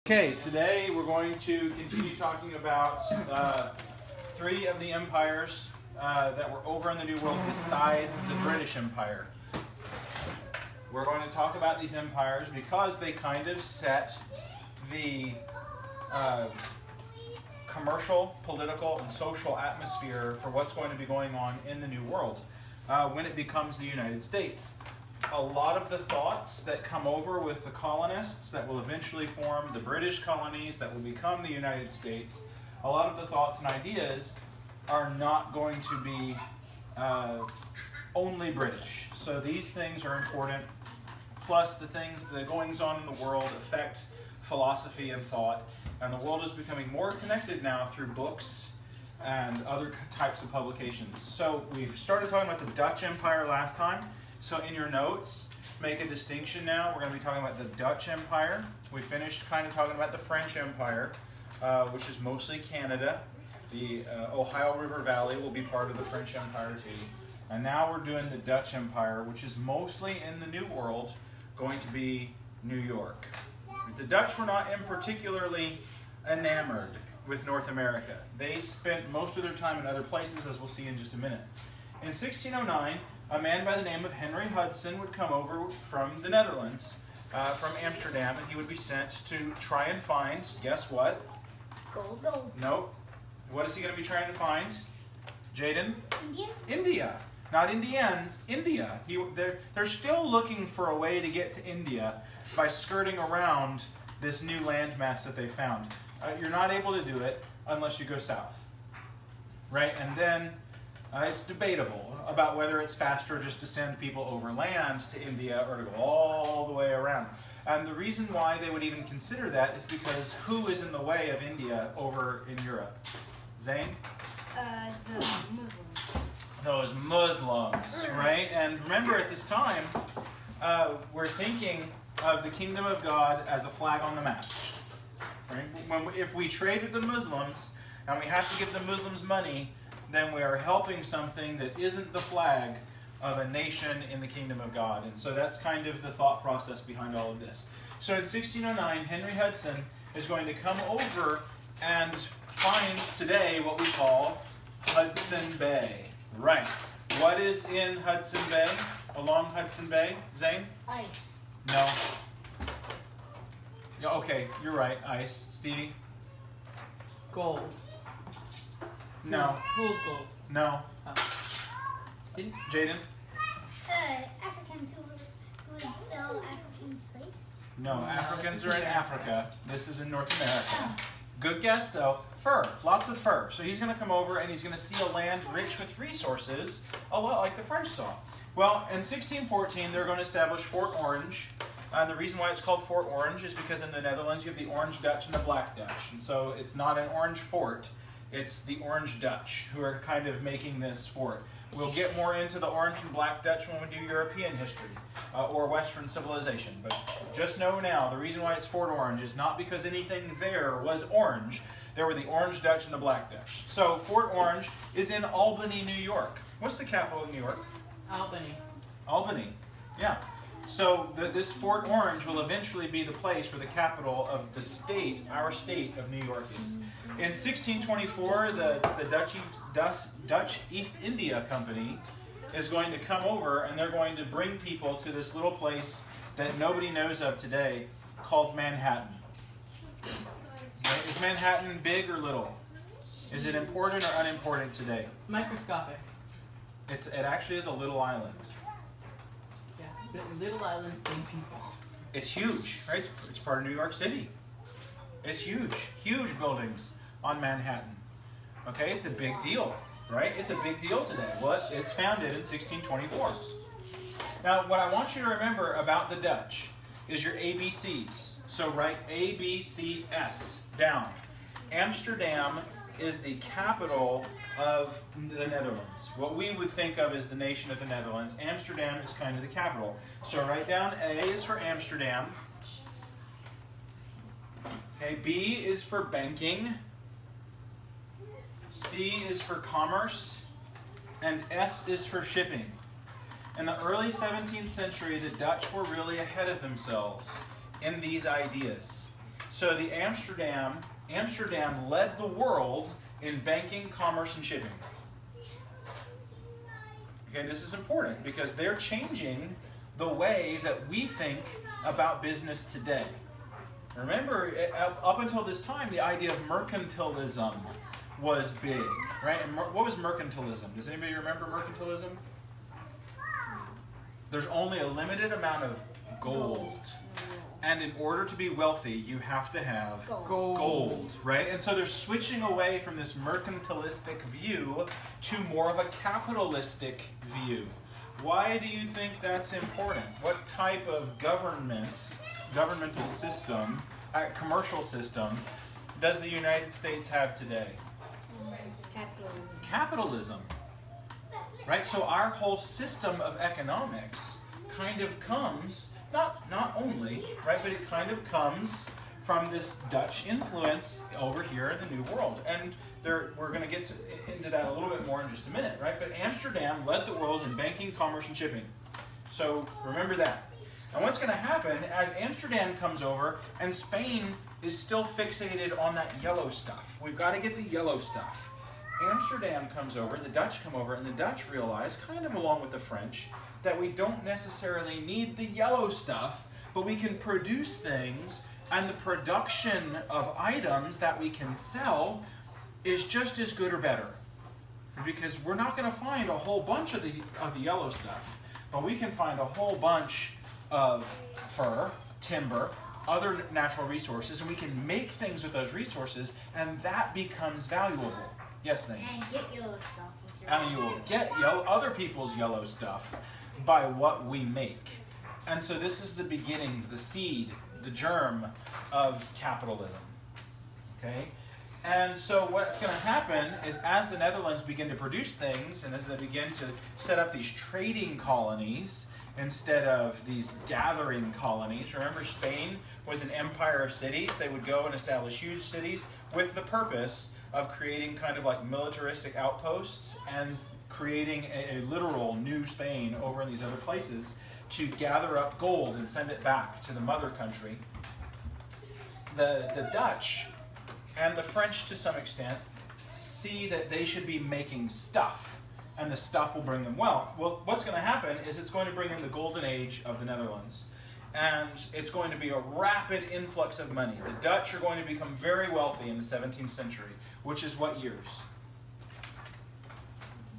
Okay, today we're going to continue talking about three of the empires that were over in the New World besides the British Empire. We're going to talk about these empires because they kind of set the commercial, political, and social atmosphere for what's going to be going on in the New World when it becomes the United States. A lot of the thoughts that come over with the colonists that will eventually form the British colonies that will become the United States, a lot of the thoughts and ideas are not going to be only British. So these things are important, plus the goings on in the world affect philosophy and thought, and the world is becoming more connected now through books and other types of publications. So we've started talking about the Dutch Empire last time. So in your notes, make a distinction now. We're going to be talking about the Dutch Empire. We finished kind of talking about the French Empire, which is mostly Canada. The Ohio River Valley will be part of the French Empire too. And now we're doing the Dutch Empire, which is mostly in the New World, going to be New York. The Dutch were not particularly enamored with North America. They spent most of their time in other places, as we'll see in just a minute. In 1609, a man by the name of Henry Hudson would come over from the Netherlands, from Amsterdam, and he would be sent to try and find, guess what? Gold, gold. Nope. What is he going to be trying to find? Jaden? Indians? India. Not Indians, India. They're still looking for a way to get to India by skirting around this new landmass that they found. You're not able to do it unless you go south, right? And then it's debatable about whether it's faster just to send people overland to India or to go all the way around. And the reason why they would even consider that is because who is in the way of India over in Europe? Zane? The Muslims. Those Muslims, right? And remember, at this time, we're thinking of the kingdom of God as a flag on the map. Right? If we trade with the Muslims and we have to give the Muslims money, then we are helping something that isn't the flag of a nation in the kingdom of God. And so that's kind of the thought process behind all of this. So in 1609, Henry Hudson is going to come over and find today what we call Hudson Bay. Right. What is in Hudson Bay? Along Hudson Bay, Zane? Ice. No. Yeah, okay, you're right. Ice. Stevie? Gold. No. Fool's gold. No. Jaden? Africans who would sell African slaves? No, Africans are in Africa. This is in North America. Good guess, though. Fur. Lots of fur. So he's going to come over and he's going to see a land rich with resources, a lot like the French saw. Well, in 1614, they're going to establish Fort Orange. And the reason why it's called Fort Orange is because in the Netherlands you have the Orange Dutch and the Black Dutch. And so it's not an orange fort. It's the Orange Dutch who are kind of making this fort. We'll get more into the Orange and Black Dutch when we do European history or Western civilization. But just know now, the reason why it's Fort Orange is not because anything there was orange. There were the Orange Dutch and the Black Dutch. So Fort Orange is in Albany, New York. What's the capital of New York? Albany. Albany, yeah. So this Fort Orange will eventually be the place where the capital of the state, our state of New York is. In 1624, the Dutch East India Company is going to come over and they're going to bring people to this little place that nobody knows of today called Manhattan. Right? Is Manhattan big or little? Is it important or unimportant today? Microscopic. It actually is a little island. Yeah, little island, big people. It's huge, right? It's part of New York City. It's huge, huge buildings on Manhattan. Okay, it's a big deal, right? It's a big deal today. Well, it's founded in 1624. Now, what I want you to remember about the Dutch is your ABCs. So write ABCS down. Amsterdam is the capital of the Netherlands. What we would think of as the nation of the Netherlands. Amsterdam is kind of the capital. So write down A is for Amsterdam. Okay, B is for banking. C is for commerce. And S is for shipping. In the early 17th century, the Dutch were really ahead of themselves in these ideas. So the Amsterdam led the world in banking, commerce, and shipping. Okay, this is important because they're changing the way that we think about business today. Remember, up until this time, the idea of mercantilism was big, right? And what was mercantilism? Does anybody remember mercantilism? There's only a limited amount of gold. And in order to be wealthy, you have to have gold, right? And so they're switching away from this mercantilistic view to more of a capitalistic view. Why do you think that's important? What type of governmental system, commercial system, does the United States have today? Capitalism. Right? So our whole system of economics kind of comes, not only, right, but it kind of comes from this Dutch influence over here in the New World. And we're going to get into that a little bit more in just a minute, right? But Amsterdam led the world in banking, commerce, and shipping. So remember that. And what's going to happen as Amsterdam comes over and Spain is still fixated on that yellow stuff. We've got to get the yellow stuff. Amsterdam comes over, the Dutch come over, and the Dutch realize, kind of along with the French, that we don't necessarily need the yellow stuff, but we can produce things, and the production of items that we can sell is just as good or better. Because we're not going to find a whole bunch of the yellow stuff, but we can find a whole bunch of fur, timber, other natural resources, and we can make things with those resources, and that becomes valuable. Yes, Nate? And get yellow stuff. And you will get other people's yellow stuff by what we make. And so this is the beginning, the seed, the germ of capitalism. Okay? And so what's going to happen is as the Netherlands begin to produce things and as they begin to set up these trading colonies instead of these gathering colonies. Remember, Spain was an empire of cities. They would go and establish huge cities with the purpose of creating kind of like militaristic outposts and creating a literal new Spain over in these other places to gather up gold and send it back to the mother country. The Dutch and the French to some extent see that they should be making stuff and the stuff will bring them wealth. Well, what's going to happen is it's going to bring in the golden age of the Netherlands. And it's going to be a rapid influx of money. The Dutch are going to become very wealthy in the 17th century, which is what years?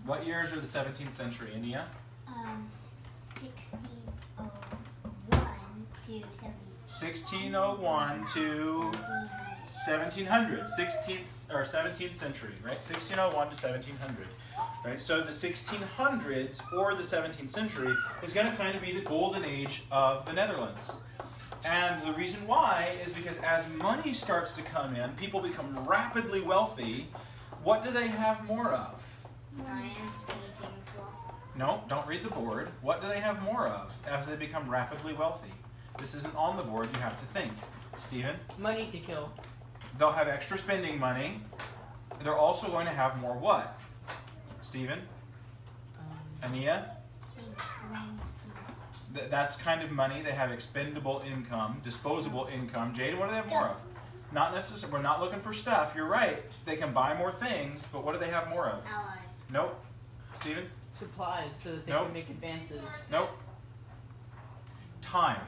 What years are the 17th century, India? 1601 to 1601 to 1700, 16th or 17th century, right? 1601 to 1700, right? So the 1600s or the 17th century is going to kind of be the golden age of the Netherlands. And the reason why is because as money starts to come in, people become rapidly wealthy. What do they have more of? science, painting, philosophy. No, don't read the board. What do they have more of as they become rapidly wealthy? This isn't on the board, you have to think. Stephen? Money to kill. They'll have extra spending money. They're also going to have more what? Stephen? Ania? That's kind of money. They have expendable income, disposable income. Jade, what do they have more of? Not necessarily. We're not looking for stuff. You're right. They can buy more things, but what do they have more of? Allies. Nope. Stephen? Supplies so that they Nope. can make advances. Nope. Time.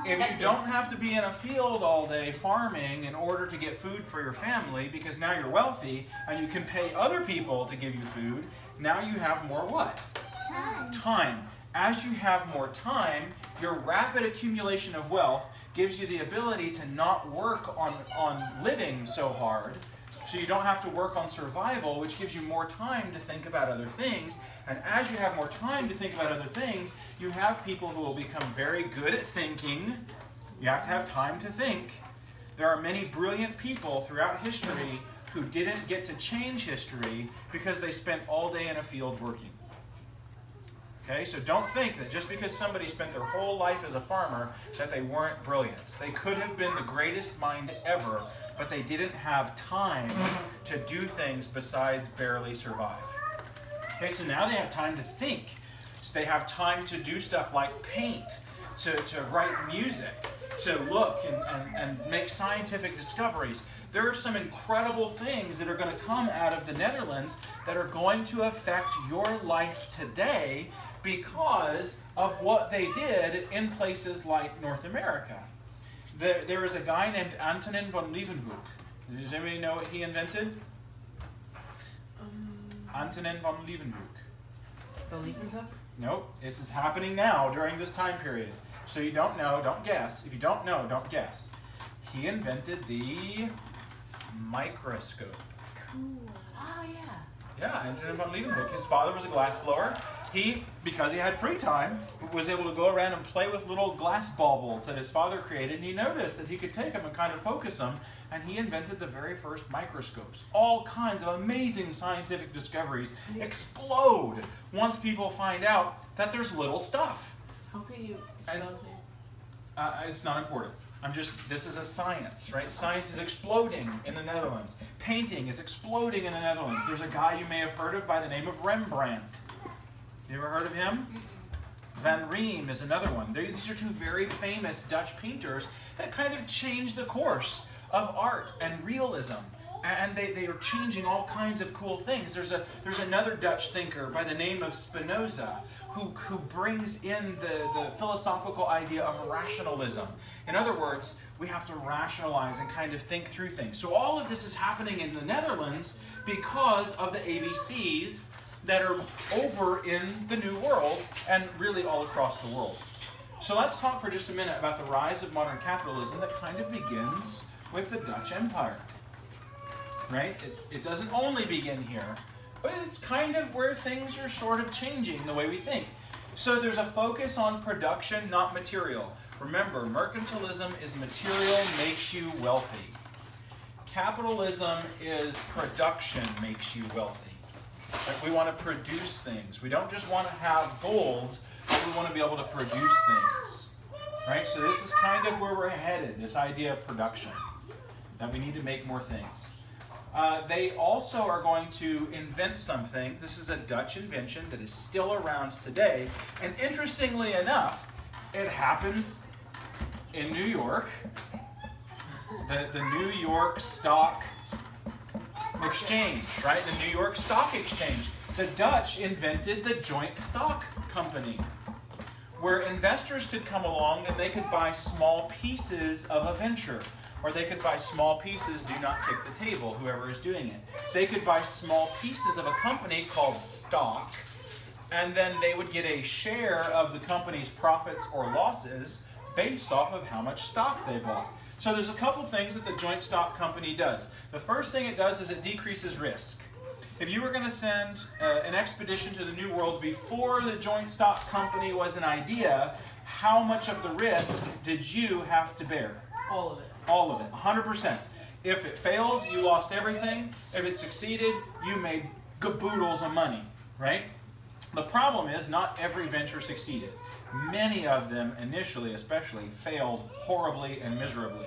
If you don't have to be in a field all day farming in order to get food for your family, because now you're wealthy and you can pay other people to give you food, now you have more what? Time. Time. As you have more time, your rapid accumulation of wealth gives you the ability to not work on living so hard, so you don't have to work on survival, which gives you more time to think about other things. And as you have more time to think about other things, you have people who will become very good at thinking. You have to have time to think. There are many brilliant people throughout history who didn't get to change history because they spent all day in a field working. Okay, so don't think that just because somebody spent their whole life as a farmer that they weren't brilliant. They could have been the greatest mind ever, but they didn't have time to do things besides barely survive. Okay, so now they have time to think. So they have time to do stuff like paint, to write music, to look and make scientific discoveries. There are some incredible things that are going to come out of the Netherlands that are going to affect your life today because of what they did in places like North America. There is a guy named Antonin van Leeuwenhoek. Does anybody know what he invented? Antonin van Leeuwenhoek. The Leeuwenhoek? Nope, this is happening now during this time period. So you don't know, don't guess. If you don't know, don't guess. He invented the microscope. Cool. Oh, yeah. Yeah, Antonin van Leeuwenhoek. His father was a glassblower. He, because he had free time, was able to go around and play with little glass baubles that his father created, and he noticed that he could take them and kind of focus them, and he invented the very first microscopes. All kinds of amazing scientific discoveries explode once people find out that there's little stuff. How can you spell it? It's not important. This is a science, right? Science is exploding in the Netherlands. Painting is exploding in the Netherlands. There's a guy you may have heard of by the name of Rembrandt. You ever heard of him? Van Rijn is another one. These are two very famous Dutch painters that kind of changed the course of art and realism. And they are changing all kinds of cool things. There's another Dutch thinker by the name of Spinoza who brings in the philosophical idea of rationalism. In other words, we have to rationalize and kind of think through things. So all of this is happening in the Netherlands because of the ABCs that are over in the New World and really all across the world. So let's talk for just a minute about the rise of modern capitalism that kind of begins with the Dutch Empire. Right? It doesn't only begin here, but it's kind of where things are sort of changing the way we think. So there's a focus on production, not material. Remember, mercantilism is material makes you wealthy. Capitalism is production makes you wealthy. Like we want to produce things. We don't just want to have gold, but we want to be able to produce things. Right? So this is kind of where we're headed, this idea of production. That we need to make more things. They also are going to invent something. This is a Dutch invention that is still around today. And interestingly enough, it happens in New York. The New York Stock Exchange, right? The New York Stock Exchange. The Dutch invented the joint stock company, where investors could come along and they could buy small pieces of a venture. Or they could buy small pieces, do not kick the table, whoever is doing it. They could buy small pieces of a company called stock, and then they would get a share of the company's profits or losses based off of how much stock they bought. So there's a couple things that the joint stock company does. The first thing it does is it decreases risk. If you were going to send an expedition to the New World before the joint stock company was an idea, how much of the risk did you have to bear? All of it. All of it, 100%. If it failed, you lost everything. If it succeeded, you made caboodles of money, right? The problem is not every venture succeeded. Many of them, initially especially, failed horribly and miserably.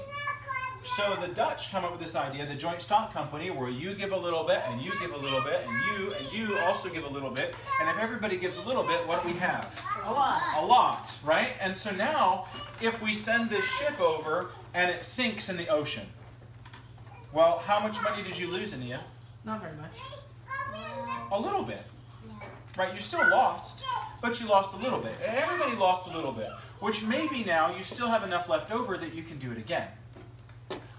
So the Dutch come up with this idea, the joint stock company, where you give a little bit, and you give a little bit, and you also give a little bit. And if everybody gives a little bit, what do we have? A lot. A lot, right? And so now, if we send this ship over and it sinks in the ocean, well, how much money did you lose in the end? Not very much. A little bit, right? You still lost, but you lost a little bit. Everybody lost a little bit, which maybe now you still have enough left over that you can do it again.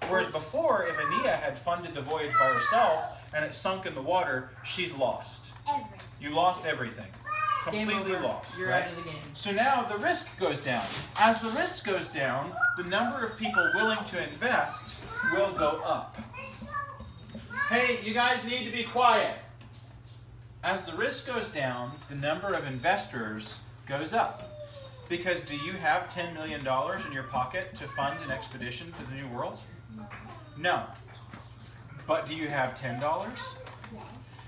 Whereas before, if Ania had funded the voyage by herself and it sunk in the water, she's lost. Everything. You lost everything. Completely lost. You're right? out of the game. So now the risk goes down. As the risk goes down, the number of people willing to invest will go up. Hey, you guys need to be quiet. As the risk goes down, the number of investors goes up. Because do you have $10 million in your pocket to fund an expedition to the New World? No. But do you have $10? Yes.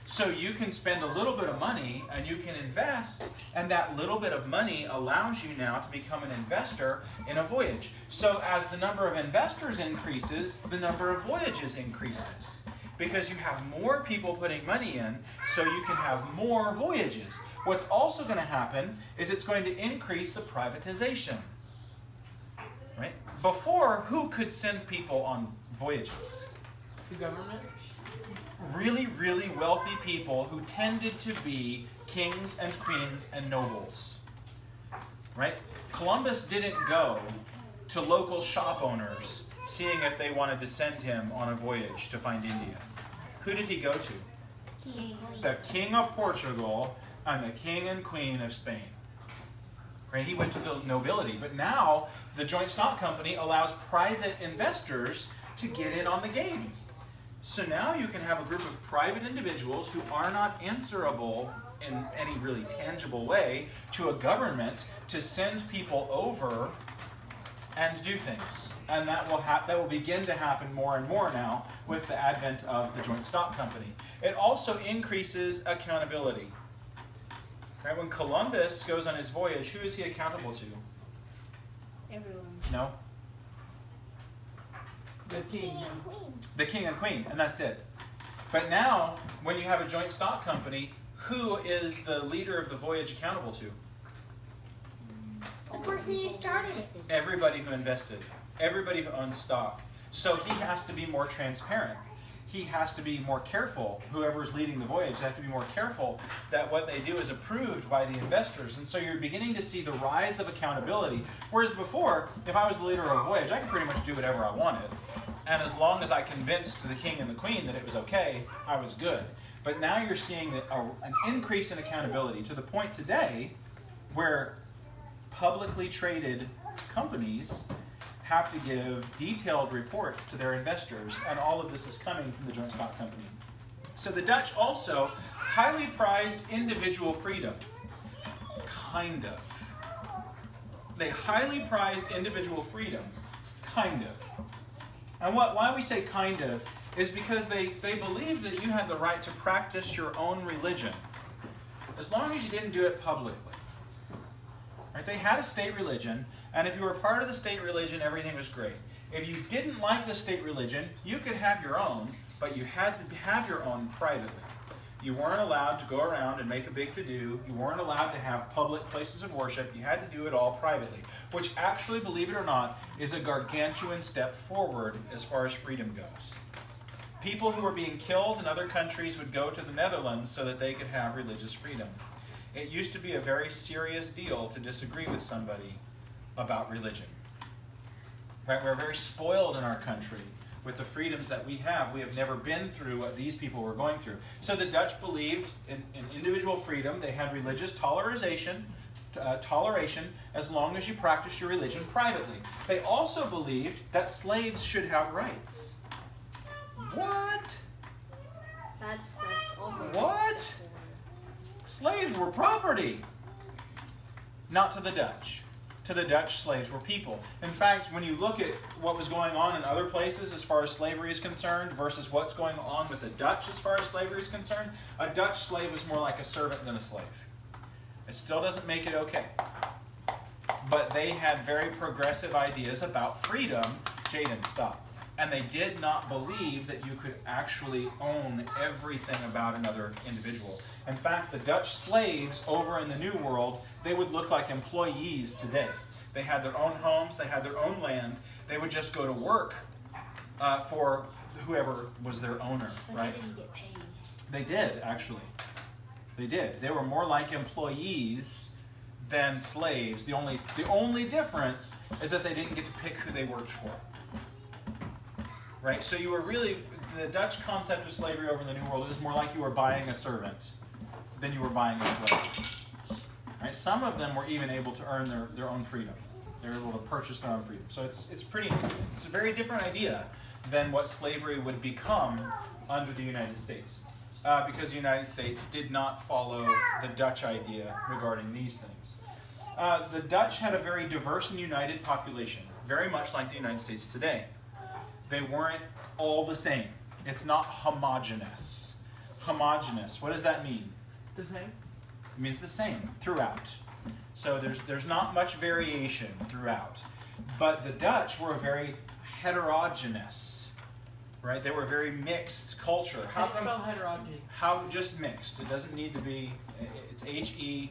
So you can spend a little bit of money and you can invest, and that little bit of money allows you now to become an investor in a voyage. So as the number of investors increases, the number of voyages increases. Because you have more people putting money in, so you can have more voyages. What's also going to happen is it's going to increase the privatization. Right? before, who could send people on voyages? The government? Really, really wealthy people who tended to be kings and queens and nobles. Right? Columbus didn't go to local shop owners seeing if they wanted to send him on a voyage to find India. Who did he go to? King. The King of Portugal and the King and Queen of Spain. Right? He went to the nobility. But now the joint stock company allows private investors to get in on the game. So now you can have a group of private individuals who are not answerable in any really tangible way to a government to send people over and do things. And that will begin to happen more and more now with the advent of the joint stock company. It also increases accountability. Right? When Columbus goes on his voyage, who is he accountable to? Everyone. No? The king. and queen. The king and queen, and that's it. But now, when you have a joint stock company, who is the leader of the voyage accountable to? The person who started it. Everybody who invested. Everybody who owns stock. So he has to be more transparent. He has to be more careful. Whoever's leading the voyage has to be more careful that what they do is approved by the investors. And so you're beginning to see the rise of accountability. Whereas before, if I was the leader of a voyage, I could pretty much do whatever I wanted. And as long as I convinced the king and the queen that it was okay, I was good. But now you're seeing that an increase in accountability to the point today where publicly traded companies have to give detailed reports to their investors, and all of this is coming from the joint stock company. So the Dutch also highly prized individual freedom. Kind of. They highly prized individual freedom. Kind of. And why we say kind of is because they believed that you had the right to practice your own religion, as long as you didn't do it publicly. Right? They had a state religion, and if you were part of the state religion, everything was great. If you didn't like the state religion, you could have your own, but you had to have your own privately. You weren't allowed to go around and make a big to-do. You weren't allowed to have public places of worship. You had to do it all privately, which actually, believe it or not, is a gargantuan step forward as far as freedom goes. People who were being killed in other countries would go to the Netherlands so that they could have religious freedom. It used to be a very serious deal to disagree with somebody about religion. Right? We're very spoiled in our country with the freedoms that we have. We have never been through what these people were going through. So the Dutch believed in individual freedom. They had religious toleration as long as you practiced your religion privately. They also believed that slaves should have rights. What? That's also. What? Slaves were property. Not to the Dutch. To the Dutch, slaves were people. In fact, when you look at what was going on in other places as far as slavery is concerned versus what's going on with the Dutch as far as slavery is concerned, a Dutch slave was more like a servant than a slave. It still doesn't make it okay. But they had very progressive ideas about freedom. Jaden, stop. And they did not believe that you could actually own everything about another individual. In fact, the Dutch slaves over in the New World, they would look like employees today. They had their own homes, they had their own land. They would just go to work for whoever was their owner, right? They didn't get paid. They did, actually. They did. They were more like employees than slaves. The only difference is that they didn't get to pick who they worked for. Right? So you were really, the Dutch concept of slavery over in the New World is more like you were buying a servant than you were buying a slave. Right? Some of them were even able to earn their own freedom. They were able to purchase their own freedom. So it's a very different idea than what slavery would become under the United States. Because the United States did not follow the Dutch idea regarding these things. The Dutch had a very diverse and united population, very much like the United States today. They weren't all the same. It's not homogeneous. Homogeneous, what does that mean? The same? It means the same throughout. So there's not much variation throughout. But the Dutch were very heterogeneous, right? They were a very mixed culture. How do you spell heterogeneous? How just mixed? It doesn't need to be. It's Heterogeneous.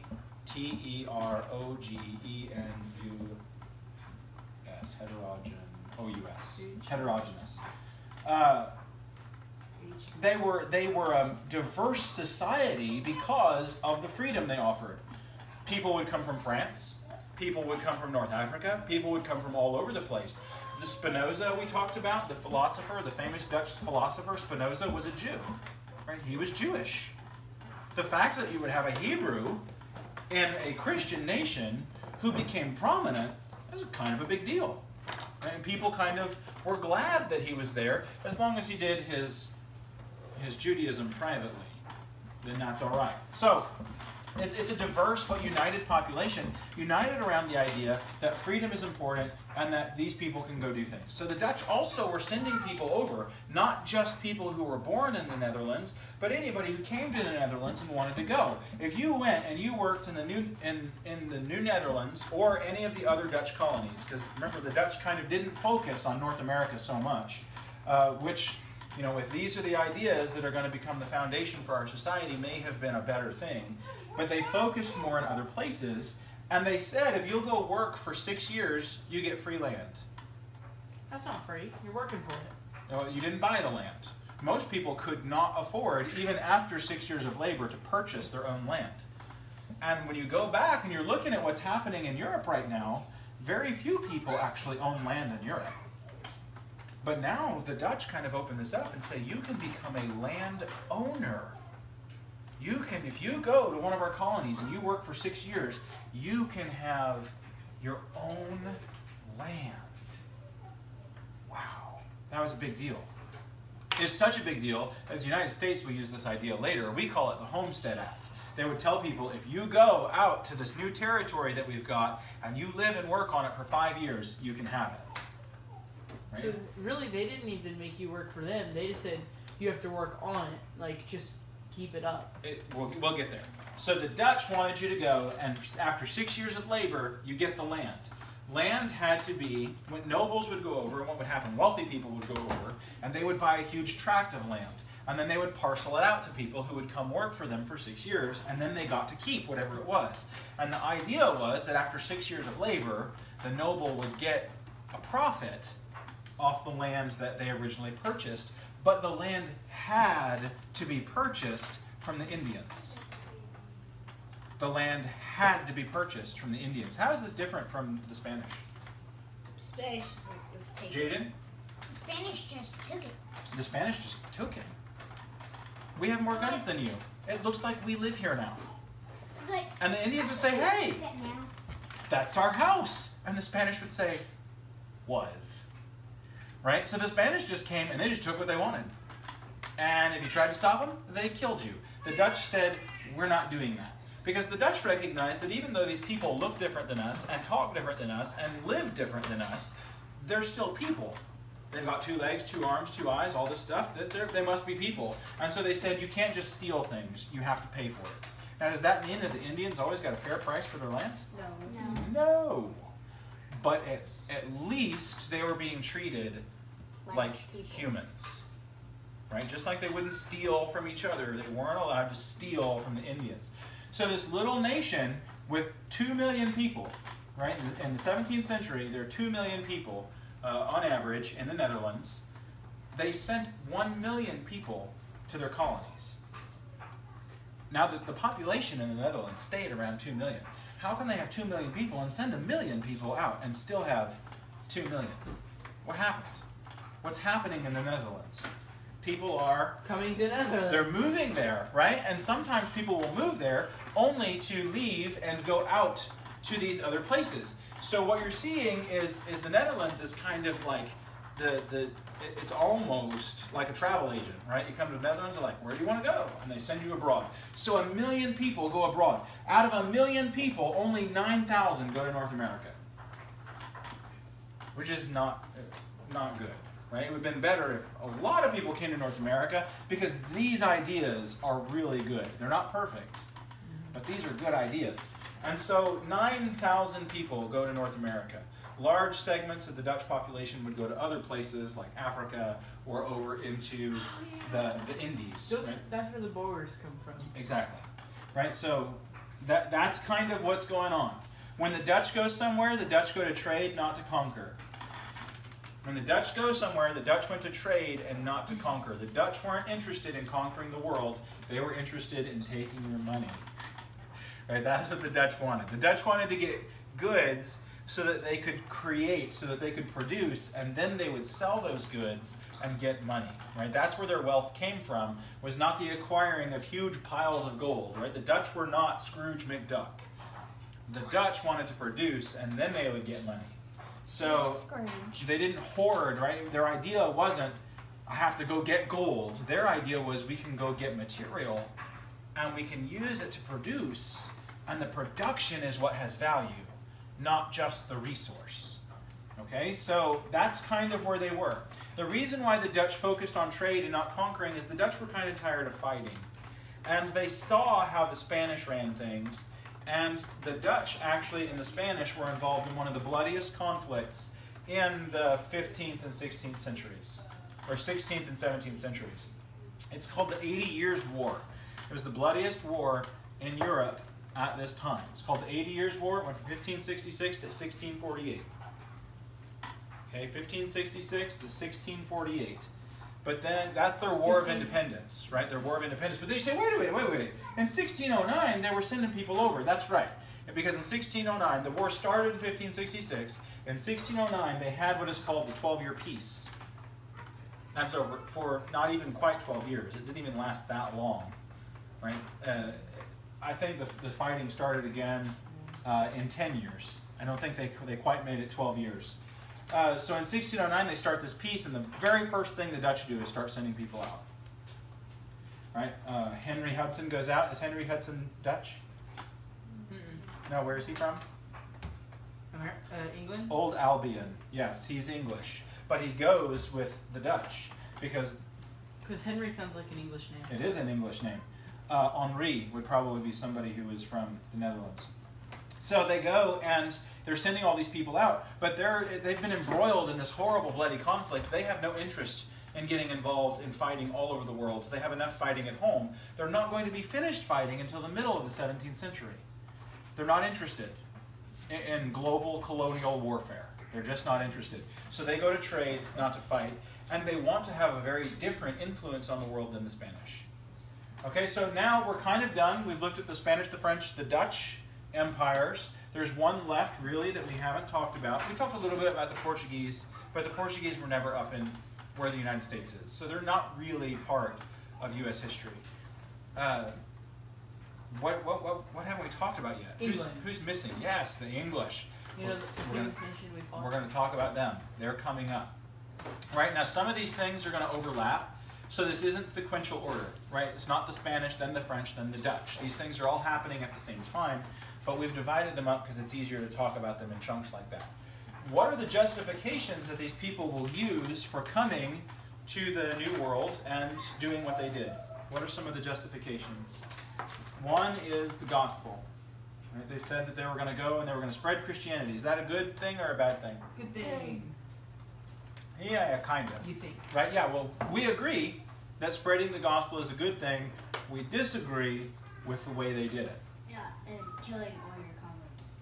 Heterogeneous. O-U-S. Heterogeneous. They were a diverse society because of the freedom they offered. People would come from France. People would come from North Africa. People would come from all over the place. The Spinoza we talked about, the philosopher, the famous Dutch philosopher, Spinoza was a Jew. Right? He was Jewish. The fact that you would have a Hebrew in a Christian nation who became prominent is kind of a big deal. Right? And people kind of were glad that he was there, as long as he did his Judaism privately. Then that's all right. So it's a diverse but united population, united around the idea that freedom is important and that these people can go do things. So the Dutch also were sending people over, not just people who were born in the Netherlands, but anybody who came to the Netherlands and wanted to go. If you went and you worked in the New Netherlands or any of the other Dutch colonies, because remember the Dutch kind of didn't focus on North America so much, which, you know, if these are the ideas that are going to become the foundation for our society, may have been a better thing. But they focused more in other places, and they said if you'll go work for 6 years, you get free land. That's not free. You're working for it. Well, you didn't buy the land. Most people could not afford, even after 6 years of labor, to purchase their own land. And when you go back and you're looking at what's happening in Europe right now, very few people actually own land in Europe. But now the Dutch kind of open this up and say you can become a land owner. You can, if you go to one of our colonies and you work for 6 years, you can have your own land. Wow, that was a big deal. It's such a big deal, as the United States will use this idea later. We call it the Homestead Act. They would tell people, if you go out to this new territory that we've got and you live and work on it for 5 years, you can have it. Right? So really, they didn't even make you work for them. They just said you have to work on it, like just keep it up. We'll get there. So the Dutch wanted you to go, and after 6 years of labor, you get the land. Land had to be, when nobles would go over, and what would happen, wealthy people would go over, and they would buy a huge tract of land. And then they would parcel it out to people who would come work for them for 6 years, and then they got to keep whatever it was. And the idea was that after 6 years of labor, the noble would get a profit off the land that they originally purchased, but the land had to be purchased from the Indians. The land had to be purchased from the Indians. How is this different from the Spanish? Spanish was taken. Jaden? The Spanish just took it. The Spanish just took it. We have more guns than you. It looks like we live here now. It's like, And the Indians would say, hey, that's our house. And the Spanish would say, was. Right? So the Spanish just came and they just took what they wanted. And if you tried to stop them, they killed you. The Dutch said, we're not doing that. Because the Dutch recognized that even though these people look different than us and talk different than us and live different than us, they're still people. They've got 2 legs, 2 arms, 2 eyes, all this stuff. They must be people. And so they said, you can't just steal things. You have to pay for it. Now, does that mean that the Indians always got a fair price for their land? no. No. But at least they were being treated like people. humans. Right? Just like they wouldn't steal from each other, they weren't allowed to steal from the Indians. So this little nation with 2 million people, right? In the 17th century, there are 2 million people on average in the Netherlands. They sent 1 million people to their colonies. Now the population in the Netherlands stayed around 2 million. How can they have 2 million people and send 1 million people out and still have 2 million? What happened? What's happening in the Netherlands? People are Coming to Netherlands. they're moving there, right? And sometimes people will move there only to leave and go out to these other places. So what you're seeing is the Netherlands is kind of like it's almost like a travel agent, right? You come to the Netherlands, they're like, where do you want to go? And they send you abroad. So 1 million people go abroad. Out of 1 million people, only 9,000 go to North America, which is not good. Right? It would have been better if a lot of people came to North America, because these ideas are really good. They're not perfect, but these are good ideas. And so 9,000 people go to North America. Large segments of the Dutch population would go to other places like Africa or over into the Indies. Right? That's where the Boers come from. Exactly. Right? So that's kind of what's going on. When the Dutch go somewhere, the Dutch go to trade, not to conquer. When the Dutch go somewhere, the Dutch went to trade and not to conquer. The Dutch weren't interested in conquering the world. They were interested in taking your money. Right? That's what the Dutch wanted. The Dutch wanted to get goods so that they could create, so that they could produce, and then they would sell those goods and get money. Right? That's where their wealth came from, was not the acquiring of huge piles of gold. Right? The Dutch were not Scrooge McDuck. The Dutch wanted to produce, and then they would get money. So they didn't hoard, right? Their idea wasn't, I have to go get gold. Their idea was, we can go get material and we can use it to produce, and the production is what has value, not just the resource. Okay, so that's kind of where they were. The reason why the Dutch focused on trade and not conquering is the Dutch were kind of tired of fighting. And they saw how the Spanish ran things. And the Dutch, actually, in the Spanish, were involved in one of the bloodiest conflicts in the 15th and 16th centuries, or 16th and 17th centuries. It's called the 80 Years' War. It was the bloodiest war in Europe at this time. It's called the 80 Years' War. It went from 1566 to 1648. Okay, 1566 to 1648. But then, that's their War of Independence, right? Their War of Independence. But they say, wait a minute. In 1609, they were sending people over. That's right. Because in 1609, the war started in 1566. In 1609, they had what is called the 12-year peace. That's over for not even quite 12 years. It didn't even last that long, right? I think the fighting started again in 10 years. I don't think they quite made it 12 years. So in 1609, they start this peace, and the very first thing the Dutch do is start sending people out. Right? Henry Hudson goes out. Is Henry Hudson Dutch? No, where is he from? England? Old Albion. Yes, he's English. But he goes with the Dutch because Henry sounds like an English name. It is an English name. Henri would probably be somebody who was from the Netherlands. So they go and they're sending all these people out, but they've been embroiled in this horrible, bloody conflict. They have no interest in getting involved in fighting all over the world. They have enough fighting at home. They're not going to be finished fighting until the middle of the 17th century. They're not interested in global colonial warfare. They're just not interested. So they go to trade, not to fight, and they want to have a very different influence on the world than the Spanish. Okay, so now we're kind of done. We've looked at the Spanish, the French, the Dutch empires. There's one left, really, that we haven't talked about. We talked a little bit about the Portuguese, but the Portuguese were never up in where the United States is. So they're not really part of U.S. history. What haven't we talked about yet? Who's missing? Yes, the English. You know, the famous nation we fought. We're going to talk about them. They're coming up. Right, now some of these things are going to overlap. So this isn't sequential order, right? It's not the Spanish, then the French, then the Dutch. These things are all happening at the same time, but we've divided them up because it's easier to talk about them in chunks like that. What are the justifications that these people will use for coming to the New World and doing what they did? What are some of the justifications? One is the gospel. Right? They said that they were going to go and they were going to spread Christianity. Is that a good thing or a bad thing? Good thing. Yeah, kind of. You think? Right, yeah, well, we agree that spreading the gospel is a good thing. We disagree with the way they did it. Yeah, and killing all your converts.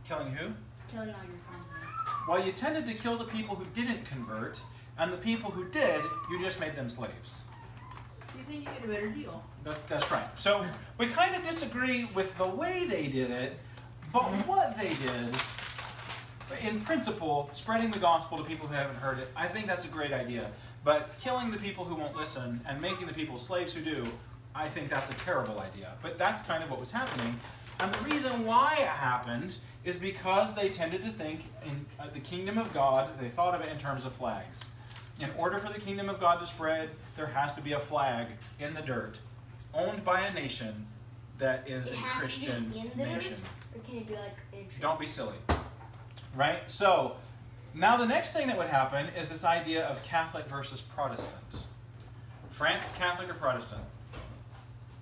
Killing who? Killing all your converts. Well, you tended to kill the people who didn't convert, and the people who did, you just made them slaves. So you think you get a better deal? That's right. So we kind of disagree with the way they did it, but what they did, in principle, spreading the gospel to people who haven't heard it, I think that's a great idea. But killing the people who won't listen and making the people slaves who do, I think that's a terrible idea. But that's kind of what was happening. And the reason why it happened is because they tended to think in the kingdom of God, they thought of it in terms of flags. In order for the kingdom of God to spread, there has to be a flag in the dirt, owned by a nation that is a Christian nation. Or can it be like in a tree? Don't be silly. Right? So, now the next thing that would happen is this idea of Catholic versus Protestant. France, Catholic or Protestant?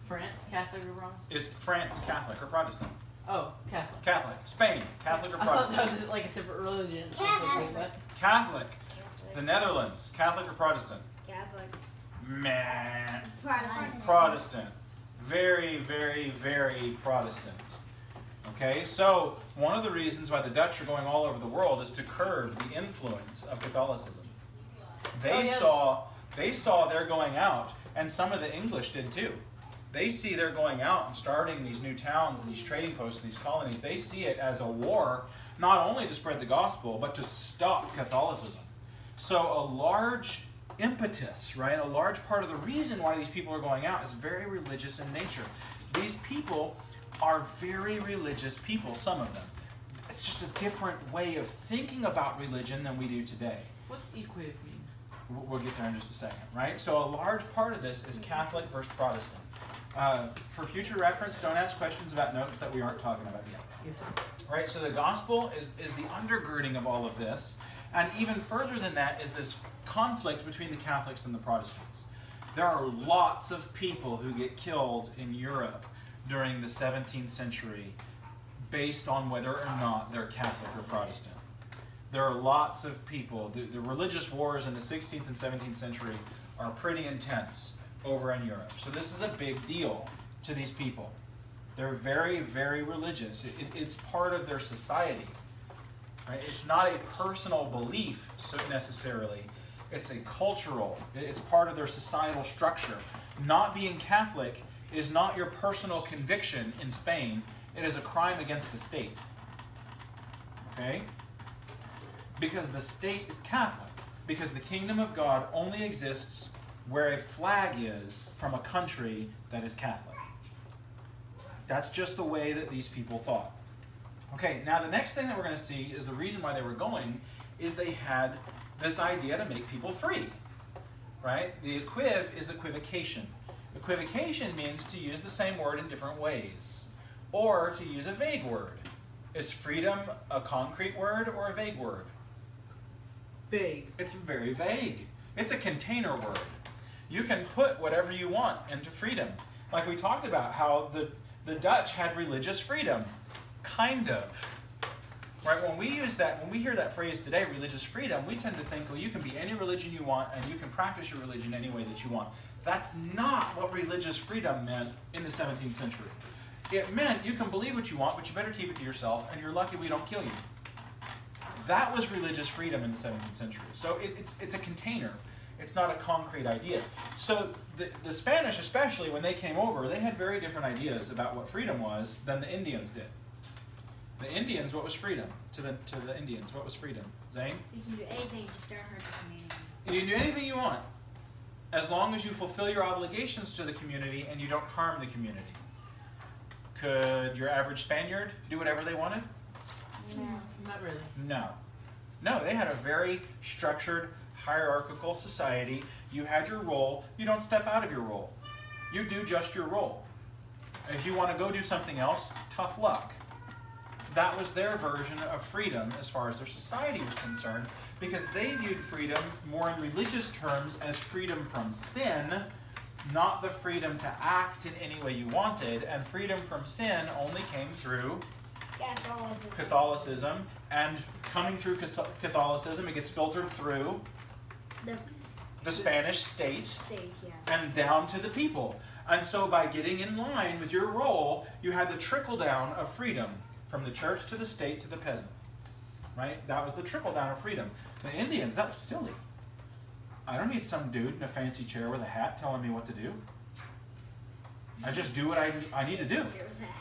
France, Catholic or Protestant? Is France Catholic or Protestant? Oh, Catholic. Catholic. Spain, Catholic or I Protestant? thought that was like a separate religion. Catholic. What? Catholic. Catholic. The Netherlands, Catholic or Protestant? Catholic. Man. Protestant. Protestant. Very, very, very Protestant. Okay, so one of the reasons why the Dutch are going all over the world is to curb the influence of Catholicism. They yes. saw their going out, and some of the English did too. They see their going out and starting these new towns and these trading posts and these colonies. They see it as a war, not only to spread the gospel, but to stop Catholicism. So a large impetus, right? A large part of the reason why these people are going out is very religious in nature. These people are very religious people, some of them. It's just a different way of thinking about religion than we do today. What's equiv mean? We'll get there in just a second, right? So a large part of this is Catholic versus Protestant. For future reference, don't ask questions about notes that we aren't talking about yet. Yes, sir. Right, so the gospel is the undergirding of all of this. And even further than that is this conflict between the Catholics and the Protestants. There are lots of people who get killed in Europe during the 17th century based on whether or not they're Catholic or Protestant. There are lots of people. The religious wars in the 16th and 17th century are pretty intense over in Europe. So this is a big deal to these people. They're very, very religious. It's part of their society. Right? It's not a personal belief necessarily. It's a cultural, it's part of their societal structure. Not being Catholic is not your personal conviction in Spain. It is a crime against the state. Okay? Because the state is Catholic. Because the kingdom of God only exists where a flag is from a country that is Catholic. That's just the way that these people thought. Okay, now the next thing that we're going to see is the reason why they were going is they had this idea to make people free. Right? The equiv is equivocation. Equivocation means to use the same word in different ways. Or to use a vague word. Is freedom a concrete word or a vague word? Vague. It's very vague. It's a container word. You can put whatever you want into freedom. Like we talked about how the Dutch had religious freedom. Kind of. Right? When we use that, when we hear that phrase today, religious freedom, we tend to think, well, you can be any religion you want and you can practice your religion any way that you want. That's not what religious freedom meant in the 17th century. It meant you can believe what you want, but you better keep it to yourself, and you're lucky we don't kill you. That was religious freedom in the 17th century. So it's a container. It's not a concrete idea. So the Spanish, especially when they came over, they had very different ideas about what freedom was than the Indians did. The Indians, what was freedom? To the Indians, what was freedom? Zane? You can do anything, just don't hurt the community. You can do anything you want, as long as you fulfill your obligations to the community and you don't harm the community. Could your average Spaniard do whatever they wanted? No. Not really. No. No, they had a very structured, hierarchical society. You had your role. You don't step out of your role. You do just your role. If you want to go do something else, tough luck. That was their version of freedom as far as their society was concerned, because they viewed freedom more in religious terms as freedom from sin, not the freedom to act in any way you wanted, and freedom from sin only came through Catholicism, and coming through Catholicism, it gets filtered through the Spanish state and down to the people. And so by getting in line with your role, you had the trickle down of freedom from the church to the state to the peasant. Right? That was the trickle down of freedom. The Indians, that was silly. I don't need some dude in a fancy chair with a hat telling me what to do. I just do what I need to do.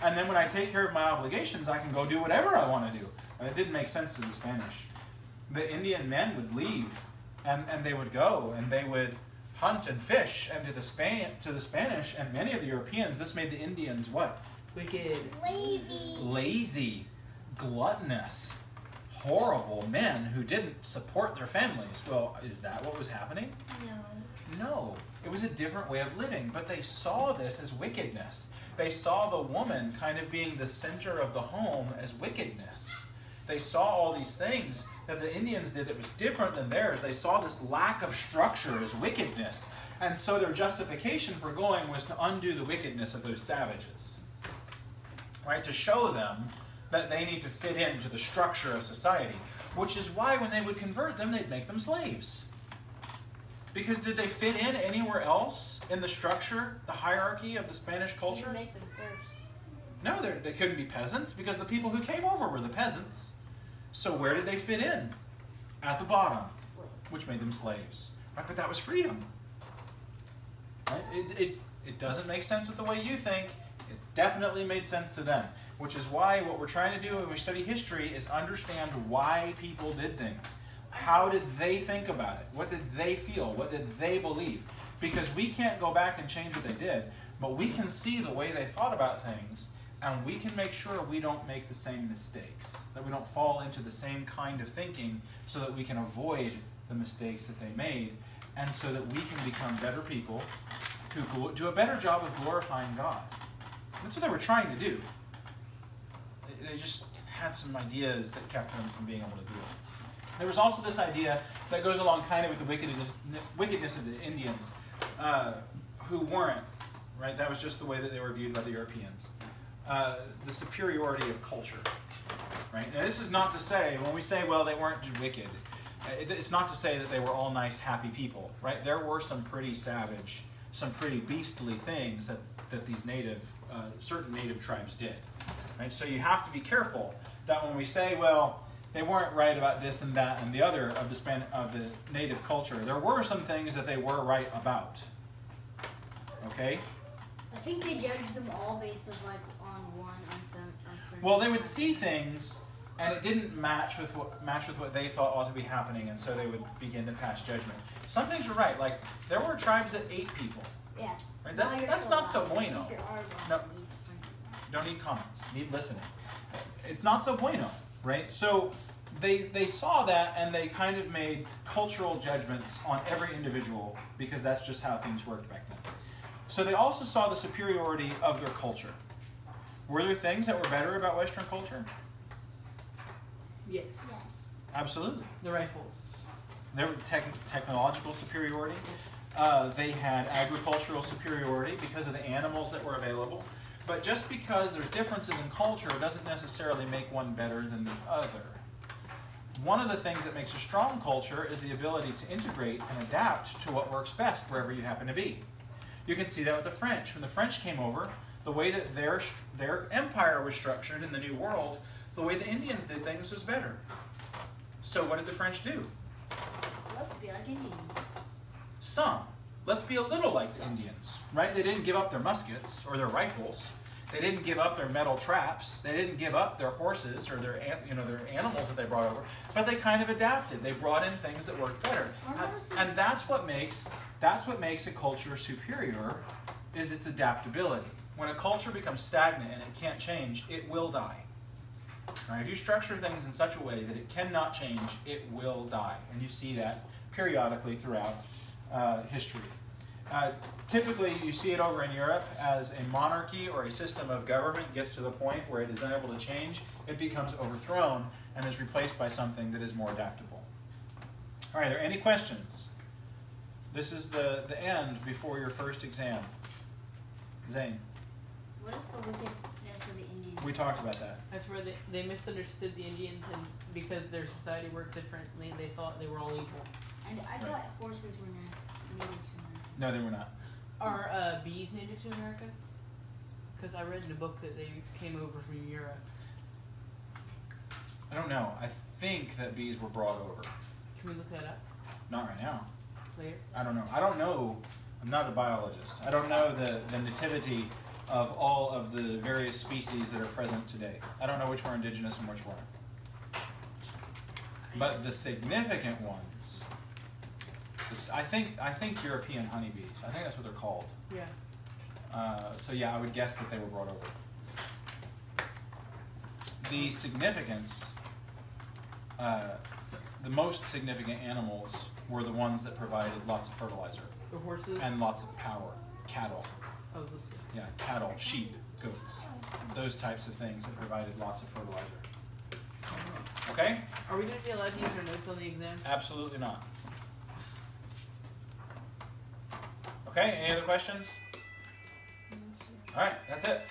And then when I take care of my obligations, I can go do whatever I want to do. And it didn't make sense to the Spanish. The Indian men would leave, and they would go, and they would hunt and fish. And to the Spanish and many of the Europeans, this made the Indians what? Wicked. Lazy. Gluttonous. Horrible men who didn't support their families. Well, is that what was happening? No. It was a different way of living, but they saw this as wickedness. They saw the woman kind of being the center of the home as wickedness. They saw all these things that the Indians did that was different than theirs. They saw this lack of structure as wickedness. And so their justification for going was to undo the wickedness of those savages. Right? To show them that they need to fit into the structure of society. Which is why when they would convert them, they'd make them slaves. Because did they fit in anywhere else in the structure, the hierarchy of the Spanish culture? You make them serfs. No, they couldn't be peasants because the people who came over were the peasants. So where did they fit in? At the bottom, Slaves. which made them slaves. Right? But that was freedom. Right? It doesn't make sense with the way you think. It definitely made sense to them. Which is why what we're trying to do when we study history is understand why people did things. How did they think about it? What did they feel? What did they believe? Because we can't go back and change what they did, but we can see the way they thought about things, and we can make sure we don't make the same mistakes, that we don't fall into the same kind of thinking, so that we can avoid the mistakes that they made, and so that we can become better people who do a better job of glorifying God. That's what they were trying to do. They just had some ideas that kept them from being able to do it. There was also this idea that goes along kind of with the wickedness of the Indians, who weren't, right? That was just the way that they were viewed by the Europeans. The superiority of culture, right? Now this is not to say, when we say, well, they weren't wicked, it's not to say that they were all nice, happy people, right? There were some pretty savage, some pretty beastly things that these certain native tribes did. Right? So you have to be careful that when we say, well, they weren't right about this and that and the other of the native culture, there were some things that they were right about. Okay? I think they judged them all based on one unfriendly. Well, they would see things and it didn't match with what they thought ought to be happening, and so they would begin to pass judgment. Some things were right, like there were tribes that ate people. Yeah. Right? That's not so bueno. No. No. Don't need comments, need listening. It's not so bueno, right? So they saw that and they kind of made cultural judgments on every individual because that's just how things worked back then. So they also saw the superiority of their culture. Were there things that were better about Western culture? Yes. Yes. Absolutely. The rifles. There were technological superiority. They had agricultural superiority because of the animals that were available. But just because there's differences in culture doesn't necessarily make one better than the other. One of the things that makes a strong culture is the ability to integrate and adapt to what works best wherever you happen to be. You can see that with the French. When the French came over, the way that their empire was structured in the New World, the way the Indians did things was better. So what did the French do? Let's be like Indians. Some. Let's be a little like the Indians, right? They didn't give up their muskets or their rifles. They didn't give up their metal traps. They didn't give up their horses or their animals that they brought over. But they kind of adapted. They brought in things that worked better, and that's what makes a culture superior, is its adaptability. When a culture becomes stagnant and it can't change, it will die. Right? If you structure things in such a way that it cannot change, it will die, and you see that periodically throughout history. Typically, you see it over in Europe as a monarchy or a system of government gets to the point where it is unable to change, it becomes overthrown and is replaced by something that is more adaptable. All right, are there any questions? This is the end before your first exam. Zane. What is the wickedness of the Indians? We talked about that. That's where they misunderstood the Indians, and because their society worked differently, they thought they were all evil. And I thought horses were not native to America. No, they were not. Are bees native to America? Because I read in a book that they came over from Europe. I don't know. I think that bees were brought over. Can we look that up Not right now. later? I don't know. I don't know. I'm not a biologist. I don't know the nativity of all of the various species that are present today. I don't know which were indigenous and which weren't. But the significant ones, I think European honeybees. I think that's what they're called. Yeah. So yeah, I would guess that they were brought over. The significance, the most significant animals were the ones that provided lots of fertilizer. The horses? And lots of power. Cattle. Oh, this. Yeah, cattle, sheep, goats. Those types of things that provided lots of fertilizer. Okay? Are we going to be allowed to use our notes on the exam? Absolutely not. Okay, any other questions? All right, that's it.